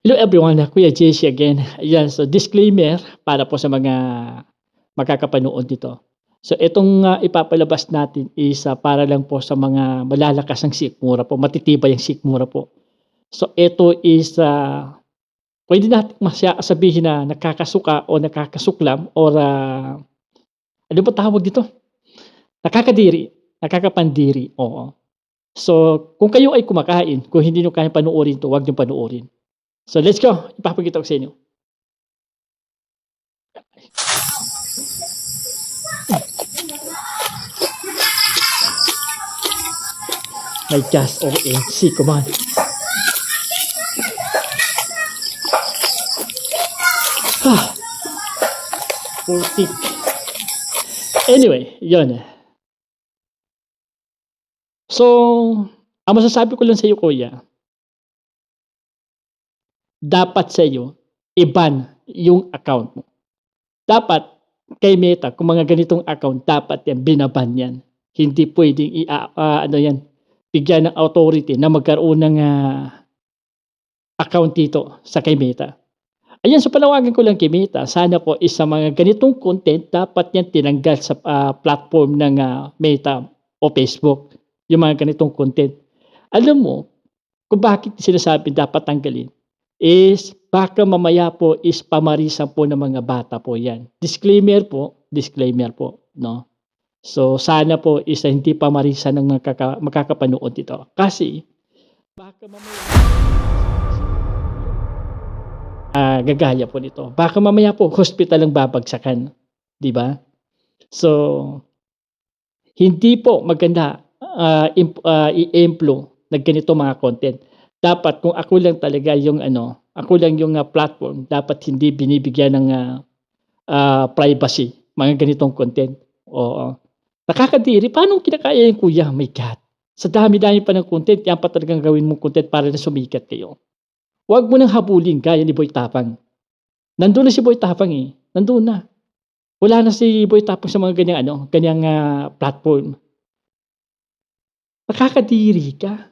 Hello everyone, Kuya JC again. Ayan, so disclaimer para po sa mga makakapanood nito. So itong ipapalabas natin is para lang po sa mga malalakas ang sikmura po, matitibay ang sikmura po. So ito is pwede natin sabihin na nakakasuka o nakakasuklam or ano ba tawag dito? Nakakadiri, nakakapandiri, oo. So kung kayo ay kumakain, kung hindi niyo kayang panoorin 'to, huwag niyong panoorin. So let's go, ipapakita ko sa inyo. May just ONC command. Putik. Anyway, yun. So, ang masasabi ko lang sa iyo, kuya, dapat sa iyo i-ban yung account mo. Dapat kay Meta, kung mga ganitong account, dapat yan, binaban yan. Hindi pwedeng bigyan ng authority na magkaroon ng account dito sa kay Meta. Ayan, so panawagan ko lang kay Meta, sana po is sa mga ganitong content, dapat yan tinanggal sa platform ng Meta o Facebook. Yung mga ganitong content. Alam mo, kung bakit sinasabi dapat tanggalin, is baka mamaya po is pamarisan po ng mga bata po yan. Disclaimer po, no? So sana po is hindi pamarisan ng makakapanood ito. Kasi baka mamaya gagaya po nito. Baka mamaya po hospital ang babagsakan, di ba? So hindi po maganda i-emplo na ganito mga content. Dapat kung ako lang talaga yung platform, dapat hindi binibigyan ng privacy mga ganitong content. Oo. Nakakadiri, paano kinakaya yung kuya? My God. Sa dami-dami pa ng content, yan pa talagang gawin mong content para na sumikat kayo. Huwag mo nang habulin kaya ni Boy Tapang. Nandun na si Boy Tapang eh. Nandun na. Wala na si Boy Tapang sa mga ganyang platform. Nakakadiri ka.